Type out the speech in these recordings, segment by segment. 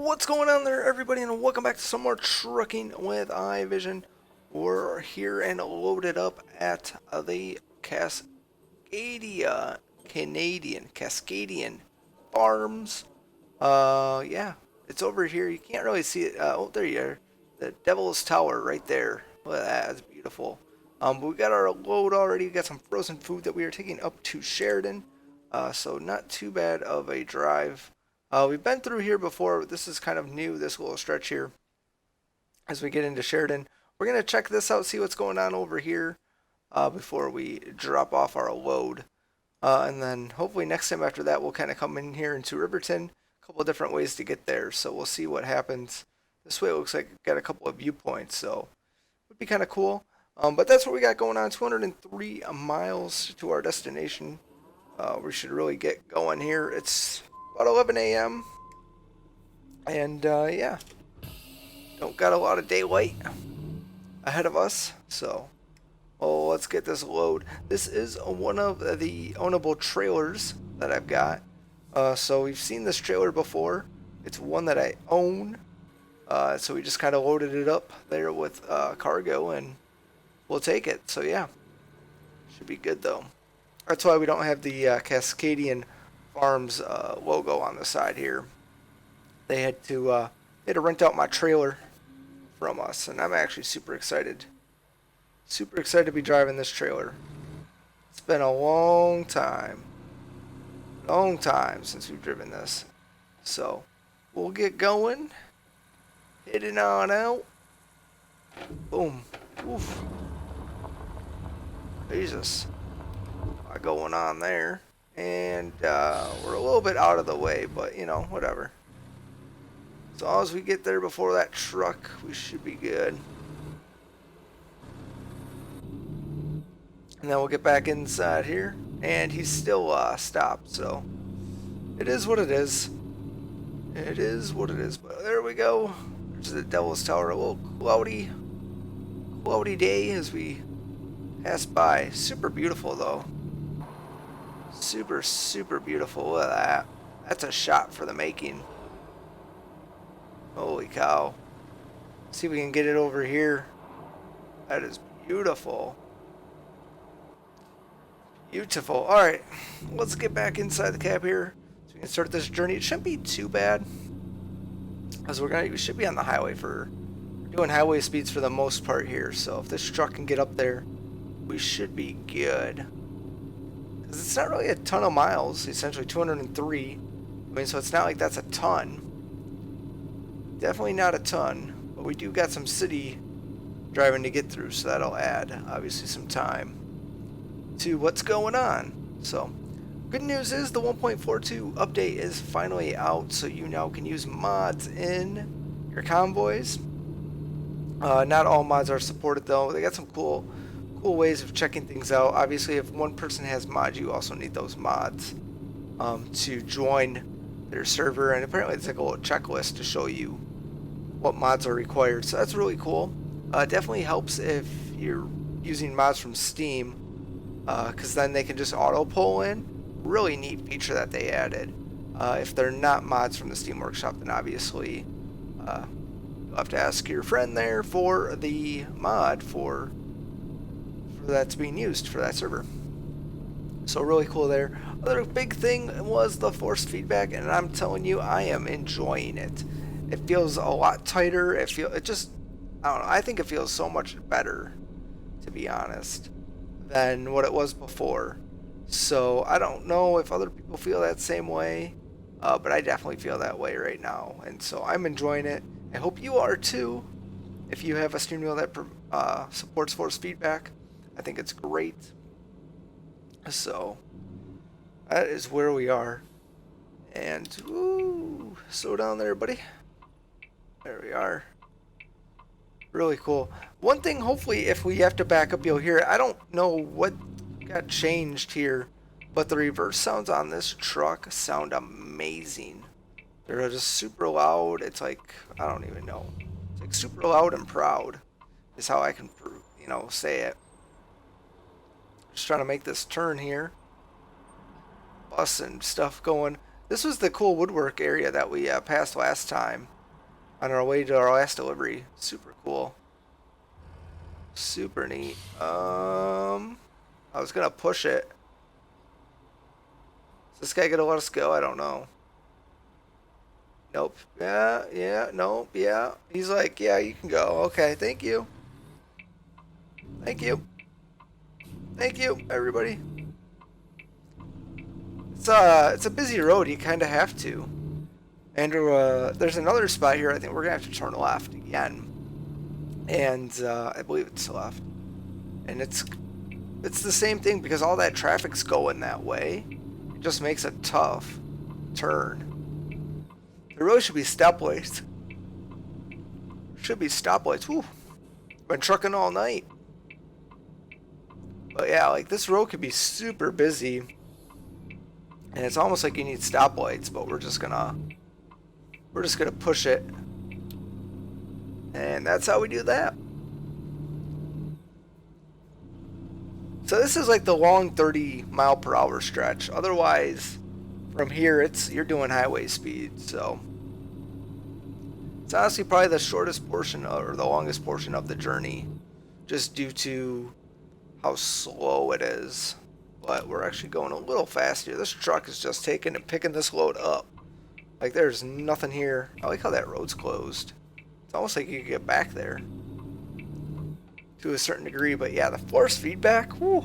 What's going on there, everybody, and welcome back to some more trucking with iVision. We're here and loaded up at the Cascadian Farms. Yeah, it's over here. You can't really see it. Oh, there you are. The Devil's Tower right there. Look at that. That's beautiful. But we got our load already. We got some frozen food that we are taking up to Sheridan. So not too bad of a drive. We've been through here before, but this is kind of new, this little stretch here. As we get into Sheridan, we're going to check this out, see what's going on over here before we drop off our load. And then hopefully next time after that, we'll kind of come in here into Riverton. A couple of different ways to get there, so we'll see what happens. This way it looks like we've got a couple of viewpoints, so it would be kind of cool. But that's what we got going on, 203 miles to our destination. We should really get going here. It's about 11 a.m. And yeah, don't got a lot of daylight ahead of us, so let's get this load. This is one of the ownable trailers that I've got. So we've seen this trailer before. It's one that I own. So we just kind of loaded it up there with cargo, and we'll take it. So yeah, should be good though. That's why we don't have the Cascadian Farms logo on the side here. They had to rent out my trailer from us, and I'm actually super excited. Super excited to be driving this trailer. It's been a long time since we've driven this. So we'll get going. Heading on out. Boom. Oof. Jesus. Going on there, and we're a little bit out of the way, but you know, whatever. As long as we get there before that truck, we should be good. And then we'll get back inside here, and he's still stopped, so it is what it is. It is what it is. But there we go. There's the Devil's Tower. A little cloudy day as we pass by. Super beautiful though. Super beautiful. Look at that. That's a shot for the making. Holy cow. See if we can get it over here. That is beautiful. Beautiful. Alright. Let's get back inside the cab here so we can start this journey. It shouldn't be too bad, because we should be on the highway we're doing highway speeds for the most part here. So if this truck can get up there, we should be good. It's not really a ton of miles, essentially 203. I mean, so it's not like that's a ton. Definitely not a ton, but we do got some city driving to get through, so that'll add, obviously, some time to what's going on. So, good news is the 1.42 update is finally out, so you now can use mods in your convoys. Not all mods are supported, though. They got some cool ways of checking things out. Obviously, if one person has mods, you also need those mods to join their server, and apparently it's like a little checklist to show you what mods are required, so that's really cool. Definitely helps if you're using mods from Steam, because then they can just auto pull in. Really neat feature that they added. If they're not mods from the Steam Workshop, then obviously you'll have to ask your friend there for the mod for that's being used for that server. So really cool there. Other big thing was the force feedback, and I'm telling you, I am enjoying it. It feels a lot tighter. I don't know, I think it feels so much better, to be honest, than what it was before. So I don't know if other people feel that same way, but I definitely feel that way right now, and so I'm enjoying it. I hope you are too. If you have a steering wheel that supports force feedback, I think it's great. So that is where we are. And ooh, slow down there, buddy. There we are. Really cool. One thing, hopefully, if we have to back up, you'll hear it. I don't know what got changed here, but the reverse sounds on this truck sound amazing. They're just super loud. It's like, I don't even know. It's like super loud and proud is how I can, say it. Just trying to make this turn here. Bus and stuff going. This was the cool woodwork area that we passed last time on our way to our last delivery. Super cool. Super neat. I was gonna push it. Is this guy gonna let us go? I don't know. Nope. Yeah, yeah, nope, yeah. He's like, yeah, you can go. Okay, thank you. Thank you. Thank you, everybody. It's a busy road. You kind of have to. And there's another spot here. I think we're gonna have to turn left again. And I believe it's left. And it's the same thing because all that traffic's going that way. It just makes a tough turn. There really should be stoplights. Should be stoplights. Whew. Been trucking all night. But yeah, like this road could be super busy. And it's almost like you need stoplights, but we're just gonna push it. And that's how we do that. So this is like the long 30-mile-per-hour stretch. Otherwise, from here you're doing highway speed. So it's honestly probably the shortest portion or the longest portion of the journey, just due to how slow it is. But we're actually going a little faster. This truck is just taking and picking this load up. Like there's nothing here. I like how that road's closed. It's almost like you could get back there to a certain degree. But yeah, the force feedback, whew,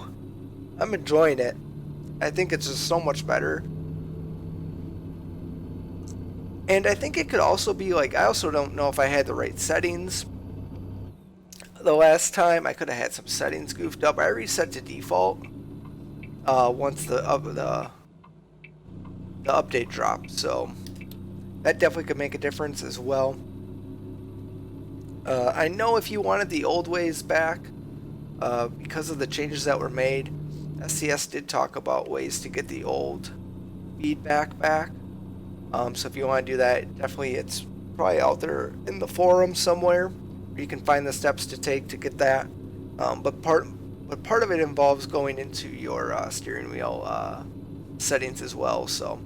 I'm enjoying it. I think it's just so much better. And I think it could also be like, I also don't know if I had the right settings. The last time I could have had some settings goofed up. I reset to default once the update dropped. So that definitely could make a difference as well. I know if you wanted the old ways back, because of the changes that were made, SCS did talk about ways to get the old feedback back. So if you want to do that, definitely it's probably out there in the forum somewhere where you can find the steps to take to get that. But part of it involves going into your steering wheel settings as well. So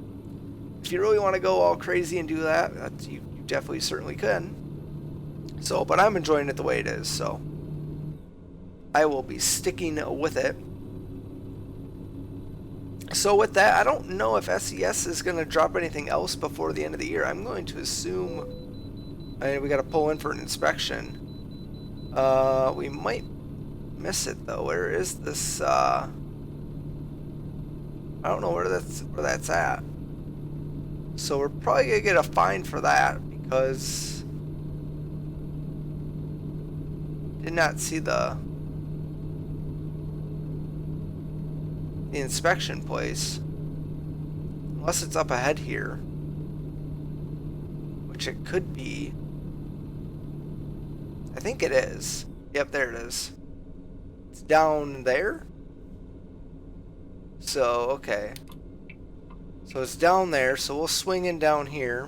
if you really want to go all crazy and do that, you definitely certainly can. So, but I'm enjoying it the way it is, so I will be sticking with it. So with that, I don't know if SES is going to drop anything else before the end of the year. I'm going to assume we got to pull in for an inspection. We might miss it though. Where is this? I don't know where that's at. So we're probably gonna get a fine for that because did not see the inspection place, unless it's up ahead here, which it could be. I think it is. Yep, there it is. It's down there. So, okay. So it's down there, so we'll swing in down here.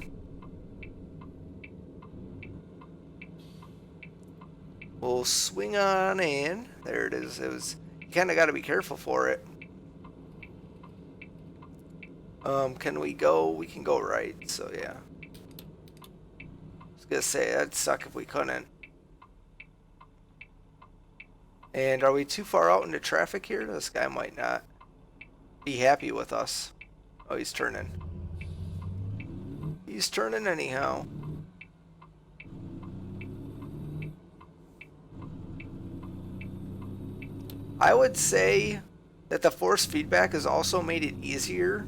We'll swing on in. There it is. You kind of got to be careful for it. Can we go? We can go right, so yeah. I was gonna say, that'd suck if we couldn't. And are we too far out into traffic here? This guy might not be happy with us. Oh, he's turning. He's turning anyhow. I would say that the force feedback has also made it easier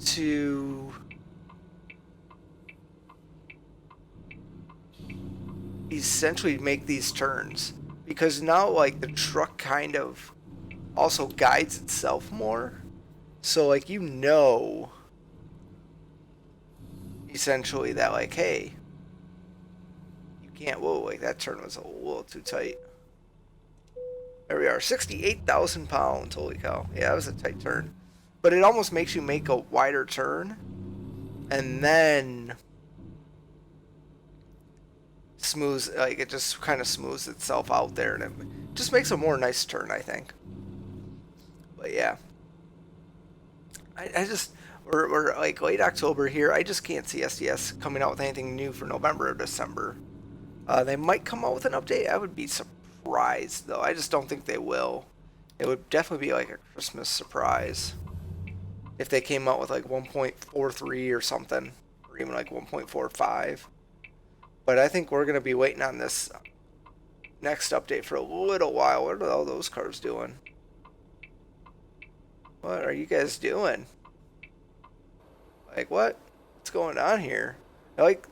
to essentially make these turns, because now like the truck kind of also guides itself more, so like essentially that like, hey, you can't, whoa, like that turn was a little too tight. There we are, 68,000 pounds, holy cow. Yeah, that was a tight turn. But it almost makes you make a wider turn and then smooths, like it just kind of smooths itself out there, and it just makes a more nice turn, I think. But yeah, I just, we're like late October here. I just can't see SDS coming out with anything new for November or December. They might come out with an update. I would be surprised, though. I just don't think they will. It would definitely be like a Christmas surprise if they came out with like 1.43 or something, or even like 1.45. But I think we're going to be waiting on this next update for a little while. What are all those cars doing? What are you guys doing? Like, what? What's going on here? Like,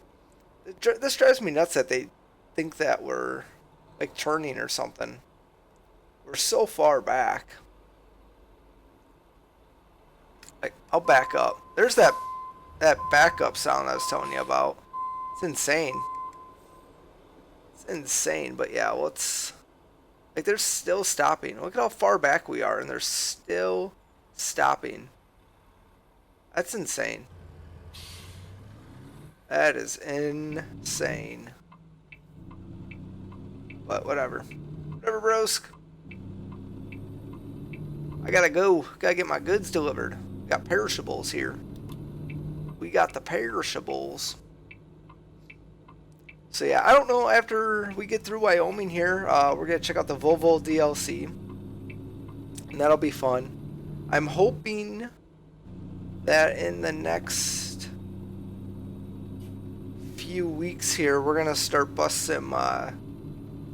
this drives me nuts that they think that we're like turning or something. We're so far back. Like, I'll back up. There's that backup sound I was telling you about. It's insane. It's insane, but yeah, let's... Like, they're still stopping. Look at how far back we are, and they're still stopping. That's insane. That is insane. But whatever. Whatever, brosk. I gotta go. Gotta get my goods delivered. Got perishables here. We got the perishables. So yeah, I don't know, after we get through Wyoming here, we're gonna check out the Volvo DLC. And that'll be fun. I'm hoping that in the next few weeks here, we're gonna start Bus Sim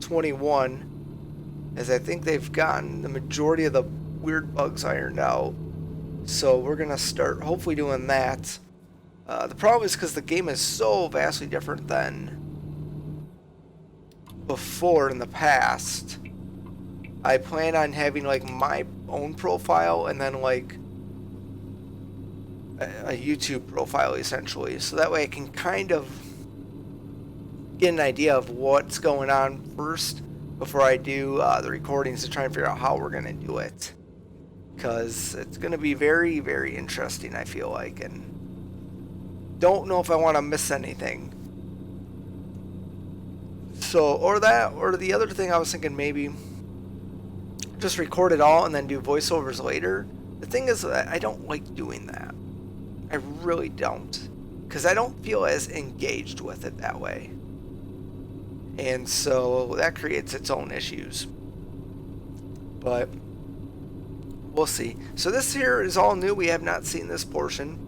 21, as I think they've gotten the majority of the weird bugs ironed out. So we're gonna start hopefully doing that. The problem is because the game is so vastly different than before in the past. I plan on having like my own profile and then like a YouTube profile essentially, so that way I can kind of get an idea of what's going on first before I do the recordings, to try and figure out how we're gonna do it, because it's gonna be very, very interesting, I feel like, and don't know if I want to miss anything. So, or that, or the other thing I was thinking, maybe just record it all and then do voiceovers later. The thing is, I don't like doing that. I really don't, because I don't feel as engaged with it that way. And so that creates its own issues. But we'll see. So this here is all new. We have not seen this portion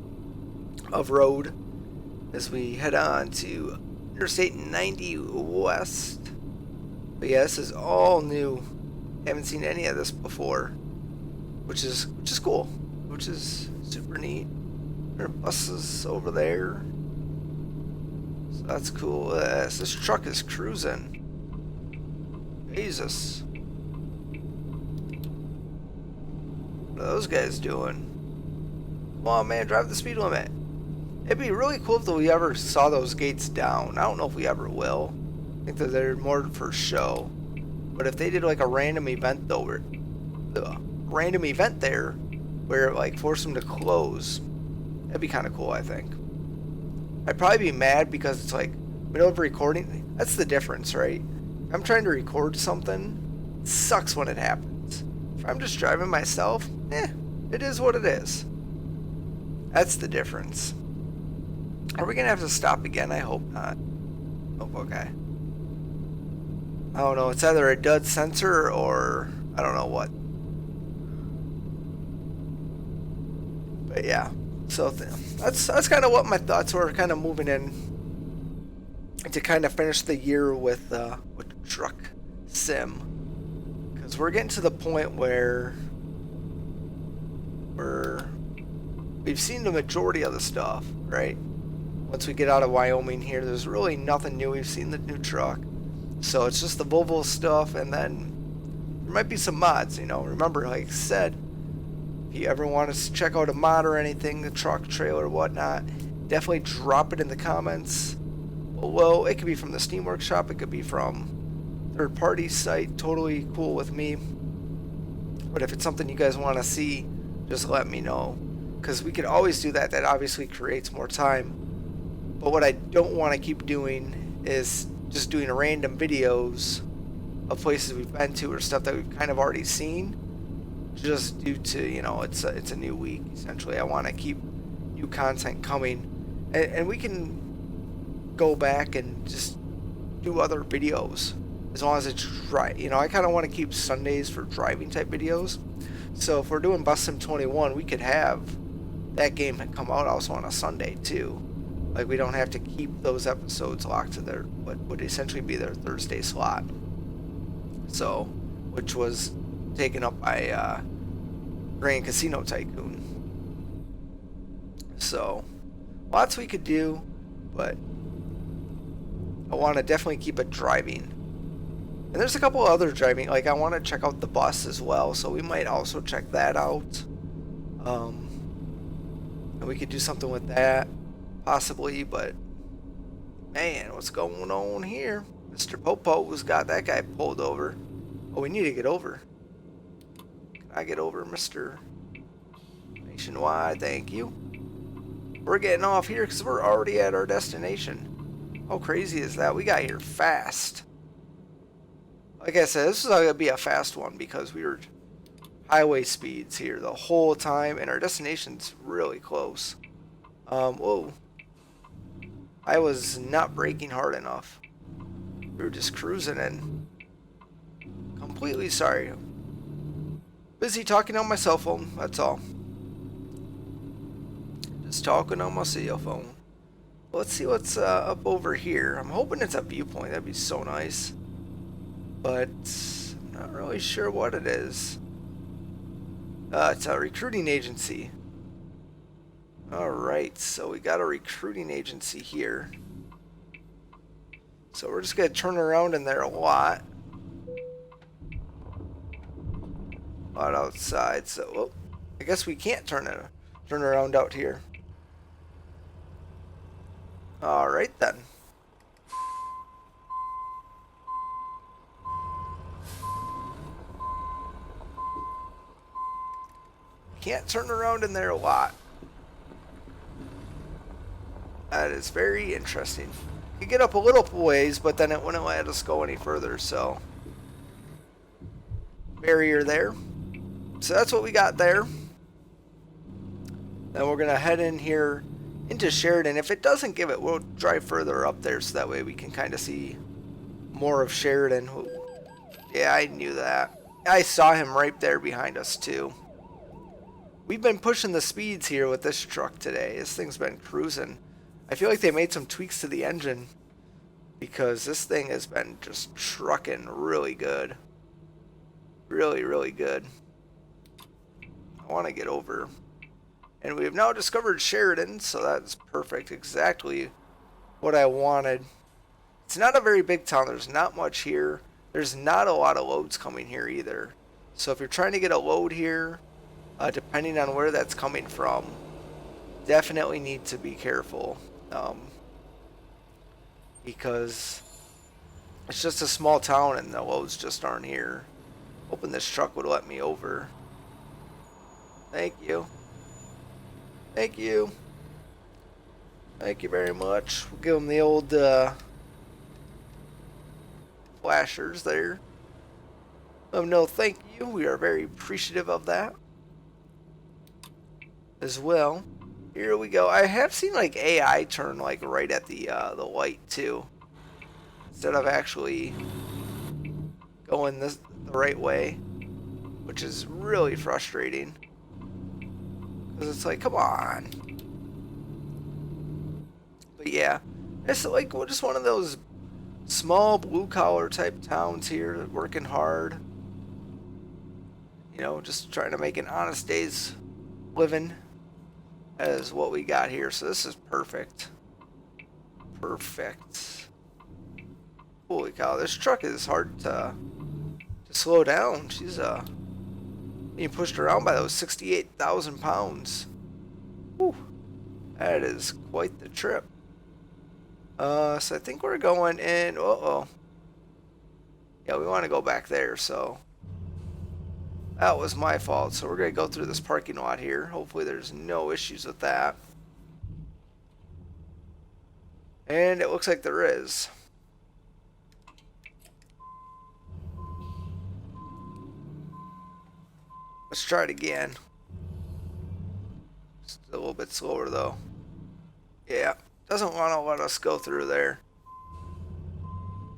of road as we head on to Interstate 90 West. But yeah, this is all new. Haven't seen any of this before, which is cool, which is super neat. There are buses over there, so that's cool. This truck is cruising. Jesus, what are those guys doing? Come on, man, drive the speed limit. It'd be really cool if we ever saw those gates down. I don't know if we ever will. I think that they're more for show. But if they did like a random event though, where it like forced them to close, that'd be kind of cool, I think. I'd probably be mad because it's like middle of recording. That's the difference, right? I'm trying to record something. It sucks when it happens. If I'm just driving myself, it is what it is. That's the difference. Are we gonna have to stop again? I hope not. Oh, okay. I don't know. It's either a dud sensor or I don't know what. But yeah. So that's kind of what my thoughts were. Kind of moving in to kind of finish the year with truck sim, because we're getting to the point where we've seen the majority of the stuff, right? Once we get out of Wyoming here, there's really nothing new. We've seen the new truck, so it's just the Volvo stuff, and then there might be some mods, you know. Remember, like I said, if you ever want us to check out a mod or anything, the truck, trailer, whatnot, definitely drop it in the comments. Well, it could be from the Steam Workshop, it could be from third-party site, totally cool with me. But if it's something you guys want to see, just let me know, because we could always do that. That obviously creates more time. But what I don't want to keep doing is just doing random videos of places we've been to or stuff that we've kind of already seen, just due to, you know, it's a new week essentially. I want to keep new content coming, and we can go back and just do other videos as long as it's dry. You know, I kind of want to keep Sundays for driving type videos. So if we're doing Bus Sim 21, we could have that game come out also on a Sunday too. Like we don't have to keep those episodes locked to their what would essentially be their Thursday slot. So, which was taken up by Grand Casino Tycoon. So, lots we could do, but I want to definitely keep it driving. And there's a couple other driving, like I want to check out the bus as well, so we might also check that out. And we could do something with that, possibly, but man, what's going on here? Mr. Popo's got that guy pulled over. Oh, we need to get over. Can I get over, Mr. Nationwide? Thank you. We're getting off here because we're already at our destination. How crazy is that? We got here fast. Like I said, this is going to be a fast one because we were highway speeds here the whole time, and our destination's really close. Whoa. I was not braking hard enough. We were just cruising in. Completely sorry. Busy talking on my cell phone, that's all. Just talking on my cell phone. Let's see what's up over here. I'm hoping it's a viewpoint. That'd be so nice. But I'm not really sure what it is. It's a recruiting agency. Alright, so we got a recruiting agency here. So we're just going to turn around in there a lot. Outside, so well, I guess we can't turn around out here. Alright then. Can't turn around in there a lot. That is very interesting. You get up a little ways, but then it wouldn't let us go any further, so barrier there. So that's what we got there. Then we're gonna head in here into Sheridan. If it doesn't give it, we'll drive further up there so that way we can kind of see more of Sheridan. Yeah, I knew that. I saw him right there behind us too. We've been pushing the speeds here with this truck today. This thing's been cruising. I feel like they made some tweaks to the engine because this thing has been just trucking really good. Really, really good. I want to get over. And we have now discovered Sheridan, so that's perfect. Exactly what I wanted. It's not a very big town. There's not much here. There's not a lot of loads coming here either. So if you're trying to get a load here, depending on where that's coming from, definitely need to be careful. Because it's just a small town and the loads just aren't here. Hoping this truck would let me over. Thank you. Thank you. Thank you very much. We'll give them the old flashers there. No, thank you. We are very appreciative of that as well. Here we go. I have seen like AI turn like right at the light too, instead of actually going the right way, which is really frustrating. Because it's like, come on. But yeah, it's like just one of those small blue collar type towns here, working hard. You know, just trying to make an honest day's living as what we got here. So this is perfect. Perfect. Holy cow, this truck is hard to slow down. She's being pushed around by those 68,000 pounds. Whew. That is quite the trip. So I think we're going in. Uh-oh. Yeah, we want to go back there, so that was my fault. So we're going to go through this parking lot here. Hopefully there's no issues with that. And it looks like there is. Let's try it again. It's a little bit slower though. Yeah, doesn't want to let us go through there.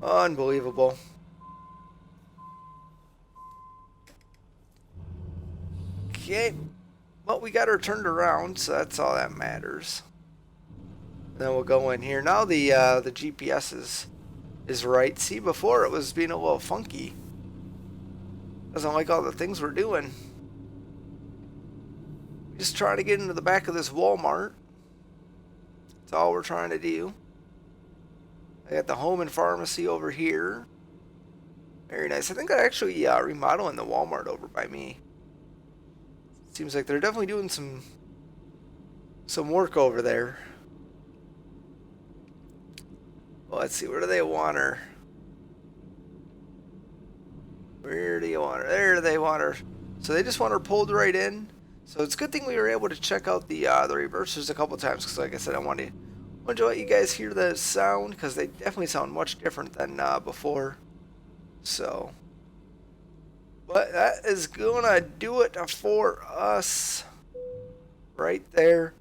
Unbelievable. Okay, well, we got her turned around, so that's all that matters. Then we'll go in here. Now the GPS is right. See, before it was being a little funky. Doesn't like all the things we're doing. Just trying to get into the back of this Walmart. That's all we're trying to do. I got the home and pharmacy over here. Very nice. I think they're actually remodeling the Walmart over by me. Seems like they're definitely doing some work over there. Well, let's see. Where do they want her? Where do you want her? There they want her. So they just want her pulled right in. So it's a good thing we were able to check out the reversers a couple times, because like I said, I wanted to let you guys hear the sound, because they definitely sound much different than before. So, but that is gonna do it for us right there.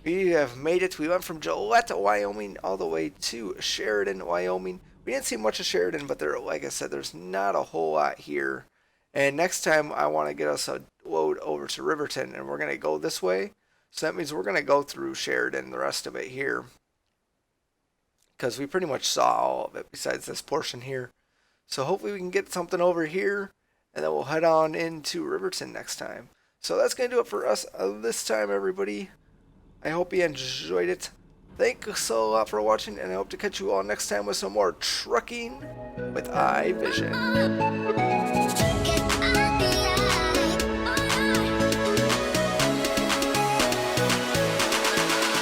We have made it. We went from Gillette, Wyoming, all the way to Sheridan, Wyoming. We didn't see much of Sheridan, but there, like I said, there's not a whole lot here. And next time, I want to get us a load over to Riverton, and we're going to go this way. So that means we're going to go through Sheridan, the rest of it here. Because we pretty much saw all of it, besides this portion here. So hopefully we can get something over here, and then we'll head on into Riverton next time. So that's going to do it for us this time, everybody. I hope you enjoyed it. Thanks a lot for watching, and I hope to catch you all next time with some more trucking with iVision.